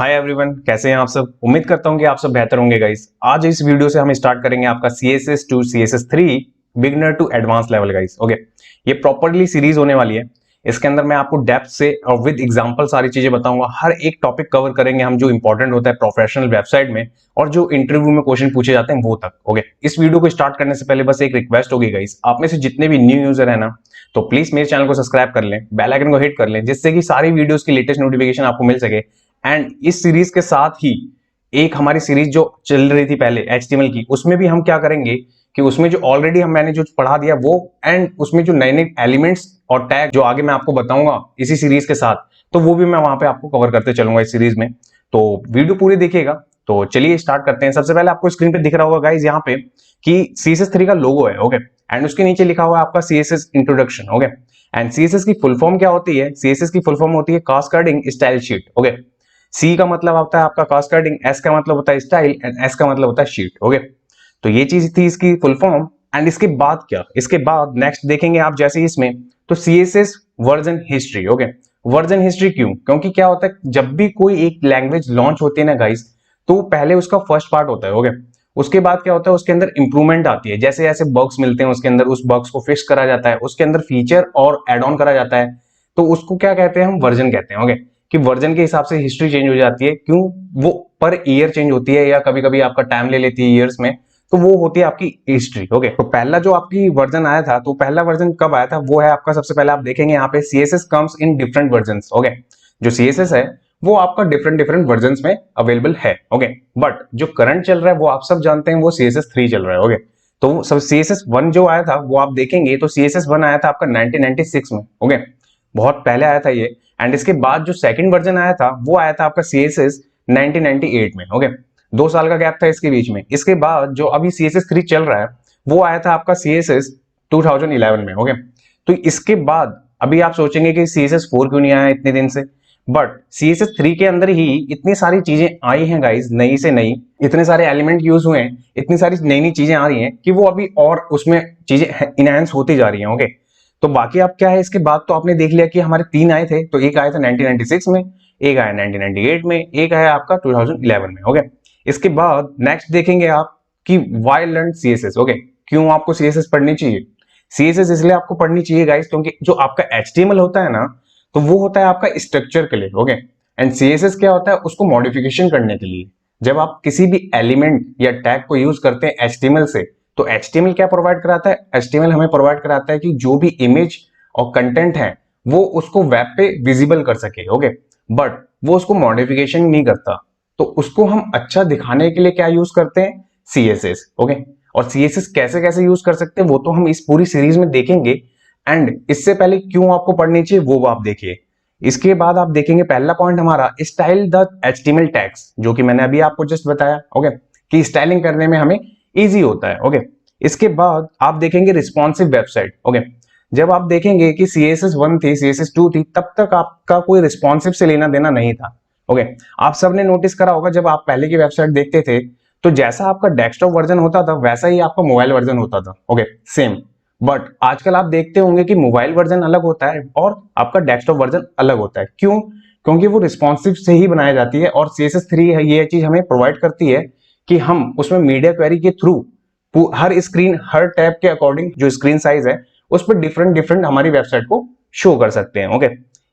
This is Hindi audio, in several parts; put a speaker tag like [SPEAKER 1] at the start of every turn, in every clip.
[SPEAKER 1] हाय एवरीवन, कैसे हैं आप सब। उम्मीद करता हूं कि आप सब बेहतर होंगे गाइस। आज इस वीडियो से हम स्टार्ट करेंगे आपका CSS to CSS3 beginner to advance level guys. Okay, ये प्रॉपर्ली सीरीज होने वाली है। इसके अंदर मैं आपको डेप्थ से और विद एग्जांपल सारी चीजें बताऊंगा। हर एक टॉपिक कवर करेंगे हम, जो इंपॉर्टेंट होता है प्रोफेशनल वेबसाइट में और जो इंटरव्यू में क्वेश्चन पूछे जाते हैं वो तक। ओके, इस वीडियो को स्टार्ट करने से पहले बस एक रिक्वेस्ट होगी गाइस, आप में से जितने भी न्यू यूजर है ना, तो प्लीज मेरे चैनल को सब्सक्राइब कर लें, बेल आइकन को हिट कर लें, जिससे कि सारी वीडियोस की लेटेस्ट नोटिफिकेशन आपको मिल सके। एंड इस सीरीज के साथ ही एक हमारी सीरीज जो चल रही थी पहले HTML की, उसमें भी हम क्या करेंगे कि उसमें जो ऑलरेडी मैंने जो पढ़ा दिया वो, एंड उसमें जो नए नए एलिमेंट्स और टैग जो आगे मैं आपको बताऊंगा इसी सीरीज के साथ, तो वो भी मैं वहां पे आपको कवर करते चलूंगा इस सीरीज में। तो वीडियो पूरी देखिएगा। तो चलिए स्टार्ट करते हैं। सबसे पहले आपको स्क्रीन पे दिख रहा होगा गाइज यहाँ पे कि CSS3 का लोगो है। ओके, एंड उसके नीचे लिखा हुआ है आपका CSS introduction. Okay, and CSS की फुल फॉर्म क्या होती है? CSS की फुल फॉर्म होती है cascading style sheet. Okay, C का मतलब होता है आपका कास्केडिंग, S का मतलब होता है स्टाइल एंड S का मतलब होता है शीट। ओके, तो ये चीज थी इसकी फुल फॉर्म। एंड इसके बाद क्या, इसके बाद नेक्स्ट देखेंगे आप जैसे ही इसमें, तो CSS version history. Okay, version history क्यों? क्योंकि क्या होता है जब भी कोई एक लैंग्वेज लॉन्च होती है ना गाइस, तो पहले उसका फर्स्ट पार्ट होता है। ओके, उसके बाद क्या होता है, उसके अंदर इंप्रूवमेंट आती है, जैसे जैसे बग्स मिलते हैं उसके अंदर, उस बग्स को फिक्स करा जाता है, उसके अंदर फीचर और एड ऑन करा जाता है, तो उसको क्या कहते हैं, हम वर्जन कहते हैं। ओके, कि वर्जन के हिसाब से हिस्ट्री चेंज हो जाती है। क्यों? वो पर ईयर चेंज होती है या कभी कभी आपका टाइम ले लेती है ईयर्स में, तो वो होती है आपकी हिस्ट्री। ओके, तो पहला जो आपकी वर्जन आया था, तो पहला वर्जन कब आया था, वो है आपका, सबसे पहले आप देखेंगे यहाँ पे CSS comes in different versions. Okay, जो CSS है वो आपका डिफरेंट डिफरेंट वर्जन्स में अवेलेबल है। ओके, बट जो करंट चल रहा है वो आप सब जानते हैं, वो CSS3 चल रहा है। ओके, तो सब CSS1 जो आया था वो आप देखेंगे तो CSS1 आया था आपका 1996 में। ओके, बहुत पहले आया था ये। एंड इसके बाद जो सेकंड वर्जन आया था वो आया था आपका CSS 1998 में। ओके, 2 साल का गैप था इसके बीच में। इसके बाद जो अभी CSS3 चल रहा है वो आया था आपका CSS 2011 में। ओके, तो इसके बाद अभी आप सोचेंगे कि CSS4 क्यों नहीं आया इतने दिन से, बट CSS3 के अंदर ही इतनी सारी चीजें आई हैं गाइज, नई से नई, इतने सारे एलिमेंट यूज हुए हैं, इतनी सारी नई नई चीजें आ रही हैं कि वो अभी और उसमें चीजें इनहेंस होती जा रही हैं। ओके, तो बाकी आप क्या है, इसके बाद तो आपने देख लिया कि हमारे 3 आए थे, तो एक आया था 1996 में, एक आया 1998 में, एक आया आपका 2011 में। ओके, इसके बाद नेक्स्ट देखेंगे आप कि वाई लर्न CSS। ओके, क्यों आपको CSS पढ़नी चाहिए? CSS इसलिए आपको पढ़नी चाहिए गाइस क्योंकि जो आपका HTML होता है ना, तो वो होता है आपका स्ट्रक्चर के लिए। ओके, एंड CSS क्या होता है, उसको मॉडिफिकेशन करने के लिए। जब आप किसी भी एलिमेंट या टैग को यूज करते हैं HTML से, तो HTML क्या प्रोवाइड कराता है? HTML हमें प्रोवाइड कराता है कि जो भी इमेज और कंटेंट है वो उसको वेब पे विजिबल कर सके। ओके, बट वो उसको मॉडिफिकेशन नहीं करता, तो उसको हम अच्छा दिखाने के लिए क्या यूज करते हैं? CSS। ओके, और CSS कैसे कैसे यूज कर सकते हैं वो तो हम इस पूरी सीरीज में देखेंगे। एंड इससे पहले क्यों आपको पढ़नी चाहिए वो आप देखिए। इसके बाद आप देखेंगे पहला पॉइंट हमारा स्टाइल द HTML टैग्स, जो कि मैंने अभी आपको जस्ट बताया। ओके, कि स्टाइलिंग करने में हमें इजी होता है। ओके, इसके बाद आप देखेंगे रिस्पॉन्सिव वेबसाइट। ओके, जब आप देखेंगे कि CSS1 थी, CSS2 थी, तब तक आपका कोई रिस्पॉन्सिव से लेना देना नहीं था। ओके, आप सबने नोटिस करा होगा जब आप पहले की वेबसाइट देखते थे, तो जैसा आपका डेस्कटॉप वर्जन होता था वैसा ही आपका मोबाइल वर्जन होता था। Okay, same. बट आजकल आप देखते होंगे कि मोबाइल वर्जन अलग होता है और आपका डेस्कटॉप वर्जन अलग होता है। क्यों? क्योंकि वो रिस्पॉन्सिव से ही बनाई जाती है, और CSS3 है ये चीज हमें प्रोवाइड करती है कि हम उसमें मीडिया क्वेरी के थ्रू हर स्क्रीन, हर टैब के अकॉर्डिंग जो स्क्रीन साइज है उस पर डिफरेंट डिफरेंट हमारी वेबसाइट को शो कर सकते हैं। ओके,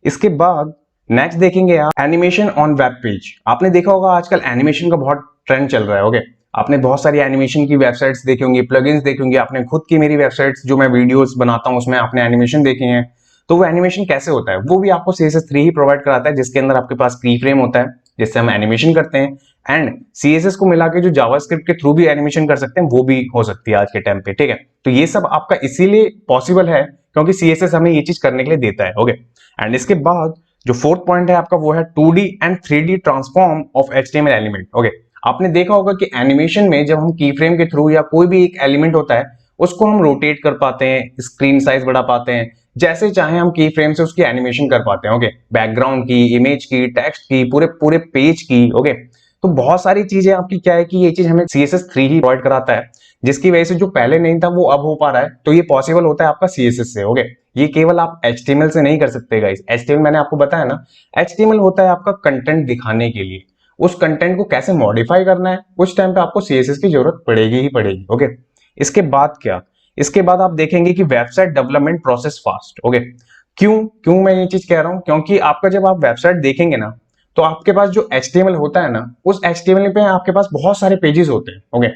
[SPEAKER 1] इसके बाद नेक्स्ट देखेंगे आप एनिमेशन ऑन वेब पेज। आपने देखा होगा आजकल एनिमेशन का बहुत ट्रेंड चल रहा है। ओके, आपने बहुत सारी एनिमेशन की वेबसाइट्स देखी होंगी, प्लगइन्स देखी होंगी, आपने खुद की मेरी वेबसाइट्स जो मैं वीडियोस बनाता हूं उसमें आपने एनिमेशन देखे हैं। तो वो एनिमेशन कैसे होता है वो भी आपको CSS3 ही प्रोवाइड कराता है, जिसके अंदर आपके पास की फ्रेम होता है जिससे हम एनिमेशन करते हैं। एंड CSS को मिला के जो जावास्क्रिप्ट के थ्रू भी एनिमेशन कर सकते हैं वो भी हो सकती है आज के टाइम पे। ठीक है, तो ये सब आपका इसीलिए पॉसिबल है क्योंकि CSS हमें ये चीज करने के लिए देता है। ओके, एंड इसके बाद जो फोर्थ पॉइंट है आपका वो है 2D and 3D transform of HTML element. Okay, आपने देखा होगा कि एनिमेशन में जब हम की फ्रेम के थ्रू या कोई भी एक एलिमेंट होता है उसको हम रोटेट कर पाते हैं, स्क्रीन साइज बढ़ा पाते हैं, जैसे चाहे हम की फ्रेम से उसकी एनिमेशन कर पाते हैं। ओके, बैकग्राउंड की, इमेज की, टेक्स्ट की, पूरे पूरे पेज की। ओके, तो बहुत सारी चीजें आपकी क्या है कि ये चीज हमें CSS3 ही प्रोवाइड कराता है, जिसकी वजह से जो पहले नहीं था वो अब हो पा रहा है। तो ये पॉसिबल होता है आपका CSS से। ओके, ये केवल आप HTML से नहीं कर सकते गाइस। HTML मैंने आपको बताया ना, HTML होता है आपका कंटेंट दिखाने के लिए, उस कंटेंट को कैसे मॉडिफाई करना है, उस टाइम पे आपको सीएसएस की जरूरत पड़ेगी ही पड़ेगी। ओके, इसके बाद क्या, इसके बाद आप देखेंगे कि website development process fast. Okay, क्यों क्यों मैं ये चीज कह रहा हूं, क्योंकि आपका जब आप वेबसाइट देखेंगे ना, तो आपके पास जो HTML होता है ना, उस HTML पे आपके पास बहुत सारे पेजेस होते हैं। ओके,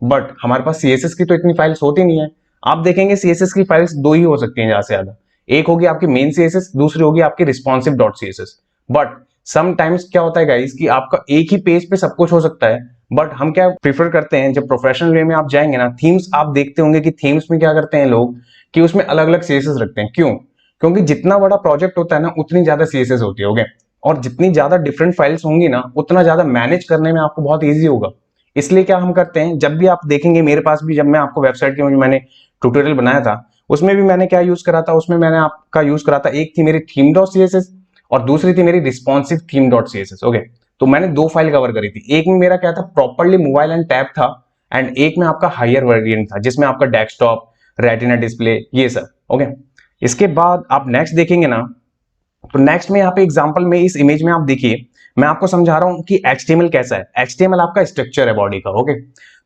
[SPEAKER 1] बट हमारे पास सीएसएस की तो इतनी फाइल्स होती नहीं है। आप देखेंगे सीएसएस की फाइल्स दो ही हो सकती हैं ज्यादा से ज्यादा, एक होगी आपकी मेन सीएसएस, दूसरी होगी आपकी responsive dot CSS. But sometimes क्या होता है गाइस कि आपका एक ही पेज पे सब कुछ हो सकता है, बट हम क्या प्रीफर करते हैं, जब प्रोफेशनल वे में आप जाएंगे ना, थीम्स आप देखते होंगे कि थीम्स में क्या करते हैं लोग कि उसमें अलग अलग सीएसएस रखते हैं। क्यों? क्योंकि जितना बड़ा प्रोजेक्ट होता है ना, उतनी ज्यादा सीएसएस होती है। ओके, और जितनी ज्यादा डिफरेंट फाइल्स होंगी ना, उतना ज्यादा मैनेज करने में आपको बहुत ईजी होगा। इसलिए क्या हम करते हैं, जब भी आप देखेंगे मेरे पास भी, जब मैं आपको वेबसाइट के मैंने ट्यूटोरियल बनाया था, उसमें भी मैंने क्या यूज करा था, उसमें मैंने आपका यूज करा था, एक थी मेरी थीम डॉट सीएसएस और दूसरी थी मेरी responsive theme dot CSS. Okay, तो मैंने दो फाइल कवर करी थी, एक में मेरा क्या था, प्रॉपरली मोबाइल एंड टैब था, एंड एक में आपका हायर वेरिएंट था जिसमें आपका डेस्कटॉप, रेटिना डिस्प्ले, ये सब। ओके, इसके बाद आप नेक्स्ट देखेंगे ना, तो नेक्स्ट में यहाँ पे एग्जांपल में इस इमेज में आप देखिए, मैं आपको समझा रहा हूं कि HTML कैसा है। HTML आपका स्ट्रक्चर है बॉडी का। ओके,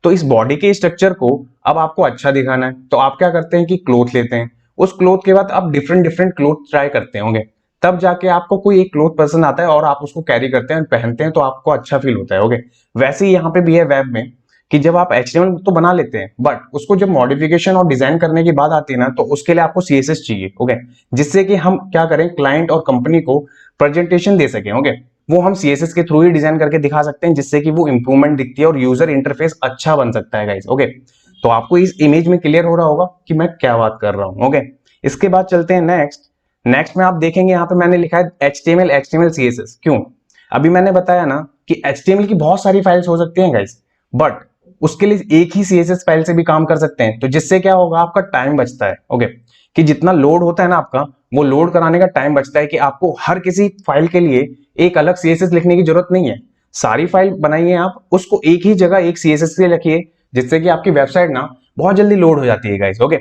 [SPEAKER 1] तो इस बॉडी के स्ट्रक्चर को अब आपको अच्छा दिखाना है, तो आप क्या करते हैं कि क्लोथ लेते हैं, उस क्लोथ के बाद आप डिफरेंट डिफरेंट क्लोथ ट्राई करते हैं। ओके, तब जाके आपको कोई एक क्लोथ पसंद आता है और आप उसको कैरी करते हैं, पहनते हैं, तो आपको अच्छा फील होता है। ओके, वैसे ही यहाँ पे भी है वेब में कि जब आप HTML तो बना लेते हैं, बट उसको जब मॉडिफिकेशन और डिजाइन करने की बात आती है ना, तो उसके लिए आपको CSS चाहिए। ओके, जिससे कि हम क्या करें, क्लाइंट और कंपनी को प्रेजेंटेशन दे सकें। ओके, वो हम CSS के थ्रू ही डिजाइन करके दिखा सकते हैं, जिससे कि वो इंप्रूवमेंट दिखती है और यूजर इंटरफेस अच्छा बन सकता है गाइस। ओके, तो आपको इस इमेज में क्लियर हो रहा होगा कि मैं क्या बात कर रहा हूं। ओके, इसके बाद चलते हैं नेक्स्ट में आप देखेंगे यहाँ पे मैंने लिखा है HTML CSS। क्यों? अभी मैंने बताया ना कि HTML की बहुत सारी फाइल्स हो सकती हैं गाइस, बट उसके लिए एक ही CSS फाइल से भी काम कर सकते हैं, तो जिससे क्या होगा, आपका टाइम बचता है। ओके, कि जितना लोड होता है ना आपका, वो लोड कराने का टाइम बचता है, कि आपको हर किसी फाइल के लिए एक अलग CSS लिखने की जरूरत नहीं है। सारी फाइल बनाइए आप, उसको एक ही जगह एक CSS से लिखिए, जिससे कि आपकी वेबसाइट ना बहुत जल्दी लोड हो जाती है गाइस। ओके,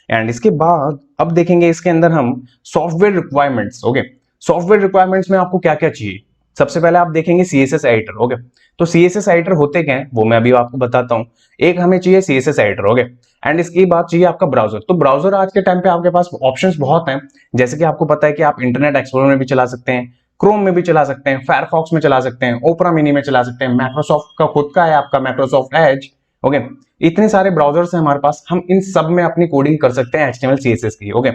[SPEAKER 1] एंड इसके बाद अब देखेंगे इसके अंदर हम software requirements. Okay, software requirements में आपको क्या क्या चाहिए, सबसे पहले आप देखेंगे CSS एडिटर। ओके, तो CSS एडिटर होते क्या है वो मैं अभी आपको बताता हूं। एक हमें चाहिए CSS एडिटर। ओके, एंड इसकी बात चाहिए आपका ब्राउजर। तो ब्राउजर आज के टाइम पे आपके पास ऑप्शंस बहुत हैं, जैसे कि आपको पता है कि आप इंटरनेट एक्सप्लोरर में भी चला सकते हैं, क्रोम में भी चला सकते हैं, फायरफॉक्स में चला सकते हैं, ओपरा मिनी में चला सकते हैं, माइक्रोसॉफ्ट का खुद का है आपका माइक्रोसॉफ्ट एज। ओके, इतने सारे ब्राउजर्स हैं हमारे पास, हम इन सब में अपनी कोडिंग कर सकते हैं HTML CSS की। ओके,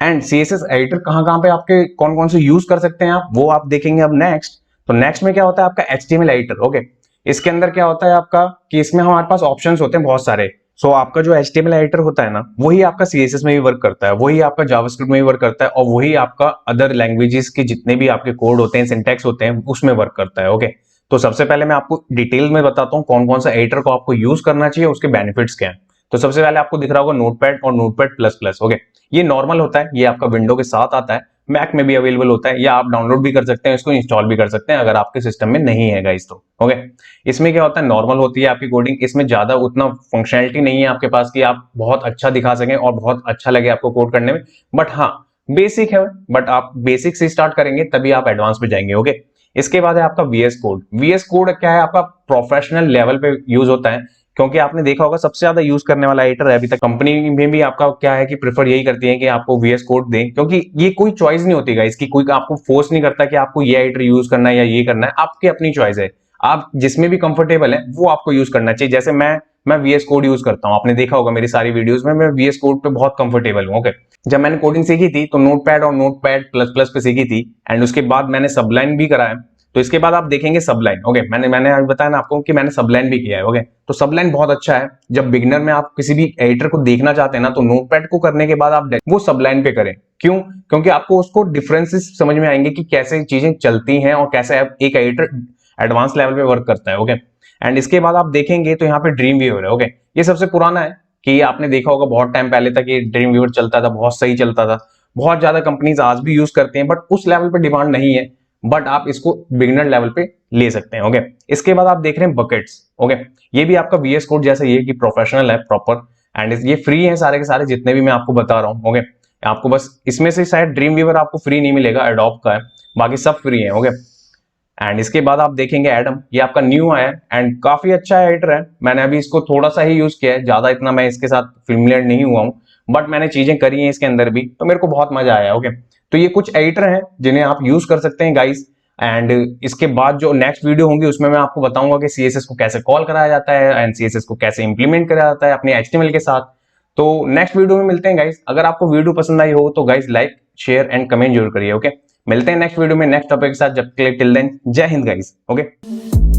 [SPEAKER 1] एंड CSS एडिटर कहां पे आपके कौन कौन से यूज कर सकते हैं आप, वो आप देखेंगे अब नेक्स्ट। तो नेक्स्ट में क्या होता है आपका HTML एडिटर। ओके, इसके अंदर क्या होता है आपका कि इसमें हमारे पास ऑप्शंस होते हैं बहुत सारे। सो आपका जो HTML एडिटर होता है ना, वही आपका CSS में भी वर्क करता है, वही आपका जावास्क्रिप्ट में भी वर्क करता है, और वही आपका अदर लैंग्वेजेस के जितने भी आपके कोड होते हैं, सिंटैक्स होते हैं, उसमें वर्क करता है। ओके, तो सबसे पहले मैं आपको डिटेल में बताता हूँ कौन कौन सा एडिटर को आपको यूज करना चाहिए, उसके बेनिफिट्स क्या है। तो सबसे पहले आपको दिख रहा होगा नोटपैड और नोटपैड प्लस प्लस। ओके, ये नॉर्मल होता है, ये आपका विंडो के साथ आता है, मैक में भी अवेलेबल होता है, या आप डाउनलोड भी कर सकते हैं, इसको इंस्टॉल भी कर सकते हैं अगर आपके सिस्टम में नहीं है गाइस तो। ओके, इसमें क्या होता है, नॉर्मल होती है आपकी कोडिंग, इसमें ज्यादा उतना फंक्शनैलिटी नहीं है आपके पास कि आप बहुत अच्छा दिखा सकें और बहुत अच्छा लगे आपको कोड करने में, बट हाँ बेसिक है, बट आप बेसिक से स्टार्ट करेंगे तभी आप एडवांस पे जाएंगे। ओके, इसके बाद है आपका VS कोड। VS कोड क्या है, आपका प्रोफेशनल लेवल पे यूज होता है, क्योंकि आपने देखा होगा सबसे ज्यादा यूज करने वाला एडिटर है अभी तक। कंपनी में भी आपका क्या है कि प्रेफर यही करती है कि आपको VS कोड दें, क्योंकि ये कोई चॉइस नहीं होती गाइस, इसकी कोई आपको फोर्स नहीं करता कि आपको ये एडिटर यूज करना है या ये करना है, आपकी अपनी चॉइस है, आप जिसमें भी कंफर्टेबल है वो आपको यूज करना चाहिए। जैसे मैं VS कोड यूज करता हूं, आपने देखा होगा मेरी सारी वीडियोस में, मैं VS कोड पे बहुत कंफर्टेबल हूं। ओके, जब मैंने कोडिंग सीखी थी तो नोटपैड और नोटपैड प्लस प्लस पे सीखी थी, एंड उसके बाद मैंने सबलाइन भी करा है। तो इसके बाद आप देखेंगे सबलाइन। ओके, मैंने अभी बताया ना आपको कि मैंने सबलाइन भी किया है। ओके, तो सबलाइन बहुत अच्छा है, जब बिगिनर में आप किसी भी एडिटर को देखना चाहते हैं ना, तो नोटपैड को करने के बाद आप वो सबलाइन पे करें। क्यों? क्योंकि आपको उसको डिफरेंसेस समझ में आएंगे कि कैसे चीजें चलती हैं और कैसे एक एडिटर एडवांस लेवल पे वर्क करता है। ओके, एंड इसके बाद आप देखेंगे तो यहाँ पे ड्रीम व्यूअर है। ओके, ये सबसे पुराना है, कि आपने देखा होगा बहुत टाइम पहले तक ये ड्रीम व्यूअर चलता था, बहुत सही चलता था, बहुत ज्यादा कंपनीज आज भी यूज करते हैं, बट उस लेवल पे डिमांड नहीं है, बट आप इसको बिगिनर लेवल पे ले सकते हैं। ओके, इसके बाद आप देख रहे हैं बकेट्स। ओके, ये भी आपका VS कोड जैसा ही है कि प्रोफेशनल है प्रॉपर, एंड ये फ्री है सारे के सारे जितने भी मैं आपको बता रहा हूँ। ओके, आपको बस इसमें से शायद ड्रीम व्यूअर आपको फ्री नहीं मिलेगा, एडोब का है, बाकी सब फ्री है। ओके, एंड इसके बाद आप देखेंगे एडम, ये आपका न्यू आया है एंड काफी अच्छा एडिटर है। मैंने अभी इसको थोड़ा सा ही यूज किया है, ज्यादा इतना मैं इसके साथ फेमिलियर नहीं हुआ हूँ, बट मैंने चीजें करी हैं इसके अंदर भी, तो मेरे को बहुत मजा आया। ओके, तो ये कुछ एडिटर हैं जिन्हें आप यूज कर सकते हैं गाइस। एंड इसके बाद जो नेक्स्ट वीडियो होंगी उसमें मैं आपको बताऊंगा कि सीएसएस को कैसे कॉल कराया जाता है एंड सीएसएस को कैसे इंप्लीमेंट कराया जाता है अपने एचटीएमएल के साथ। तो नेक्स्ट वीडियो में मिलते हैं गाइस। अगर आपको वीडियो पसंद आई हो तो guys like share and comment जरूर करिए। ओके, मिलते हैं नेक्स्ट वीडियो में नेक्स्ट टॉपिक के साथ। जब तक टिल देन, जय हिंद गाइस। ओके।